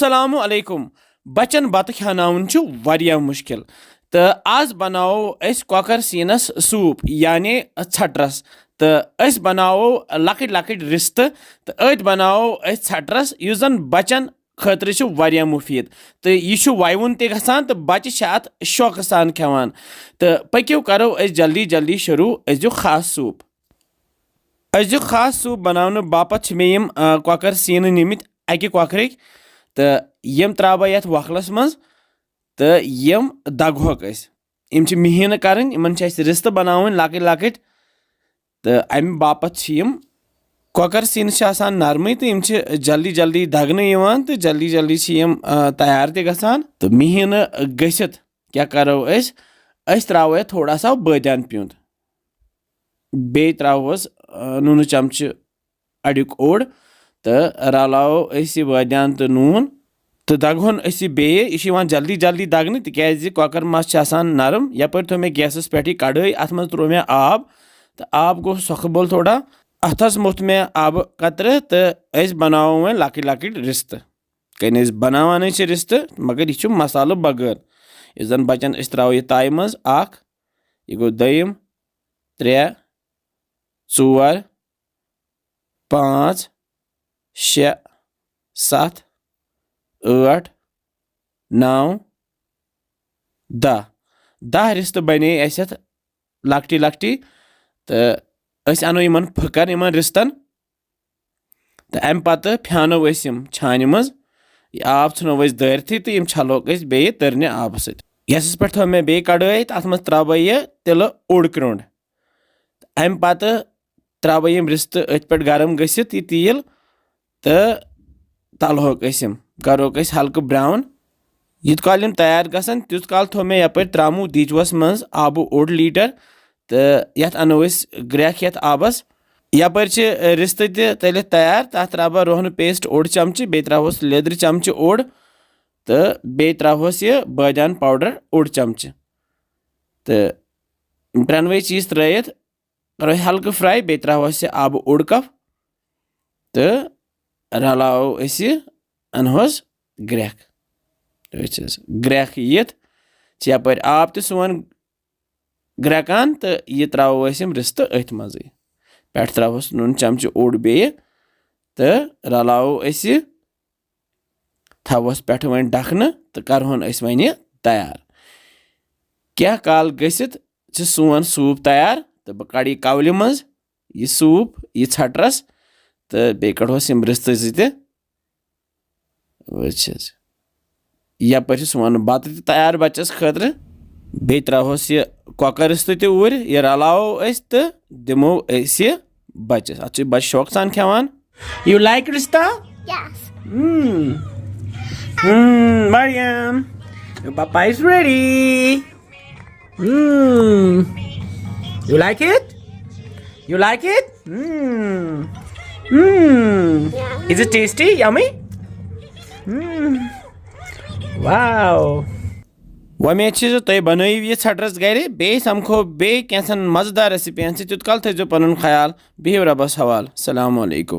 Assalamu alaikum. Bachon bata khanavun chu variya mushkil. तो आज बनाओ अस कोकर सीनस सूप यानी छटरस तो अस बनाओ लकट लकट रिस्त तो अत बनाओ अस छटरस युस जन बचन खतर छु वारिया मुफीद तो यह छु वायवुन ते गसान तो बच्चे छ अत शौक सान खेवान तो पक्यो करो अस जल्दी जल्दी शुरू अजु खास सूप बनाने बापत छ मे यम कोकर सीन निमित अकि कोकरिक तो यम त्राबा यथ वखलस मज तो यम दगहोक यम मिहीन करन यमन रिस्त बनावन लकट लकट तो अमि बापत यम कोकर सीन नरम तो यम जल्दी जल्दी दगने यवान तो जल्दी जल्दी यम तैयार ते गसान तो मिहीन गसित क्या करो अस त्रावो थोड़ा सा बदियान पियुंद बे त्रावोस नून चमच अड़िक ओड़ तो रलाओ बदियान तो नून तो दगहोन बे यह जल्दी जल्दी दगने तिकाज कोकर मस नरम यपर थो मे गैसस पे कड़ाई अत मज त्रो मे आब तो आब गो सोखबोल थोड़ा अथस मुथ मे आब कतर तो अस बनाओ वन लकट लकट रिस्त कन बनावान रिस्त मगर यह मसालो बगैर इस जन बचन त्रो यह ताय मज यह गो दोम 3 4 5 6 7 8 9 10 रिस्त बने अत लकटी लकटी तो अनो यमन फकर यमन रिस्तन तो अम पत फ्यानो छान मज आब छो दरथी तो यम छलोक बे तरने आब गैसस पे थो मे बे कड़ाई तो अत मज त्राब यह तिल ओड़ क्रोंड अम पत त्राब यम रिस्त अथ पे गरम गसित यह तेल तो तलहोक करोक हल्क ब्राउन यूत काल यम तैयार गसन तुत काल थो मे यपर त्रामु दीजवस मज आब ओड़ लीटर तो यथ अनो ग्रेख यथ आबस यपर रिस्त तलित तैयार तथ त्राबा रोहन पेस्ट ओड़ चमच बे त्रावोस लेदर चमच ओड़ तो बे त्रावोस यह बदियान पाउडर ओड़ चमच तो त्रेनवे चीज त्रयित करो हल्क फ्राई बे त्रावोस आब ओड़ कप तो रलाओ अनहोस ग्रेख ग्रेख यित यपर आब तो सोन ग्रेकान तो यह त्रावो रिस्त अथ मज पे त्रावोस नून चमच ओड़ बे तो रलाओ थवोस पे वन डखन तो करहोन वन तैयार क्या काल गसित सोन सूप तैयार तो बह कड़ कवल मज यह सूप यह छटरस तो बे कड़ोस रिस्त यपर सोन बत तैयार बच्चस खतर बे त्रहोस यह कोकर रिस्त तूर यह रलाओ तो दिमो बच्चस अत बच्चे शौक सान खेवान यू लाइक रिस्ता Yes. Mariam, your papa is ready. You like it? You like it? Is it tasty? Yummy? Wow. वमेद तुम बनू यह छटरस गर बे समखो बे कैंसन मजेदार रेसिपी तुत कल थो पन ख्याल बिहव रबस हवाल। अस्सलामु अलैकुम।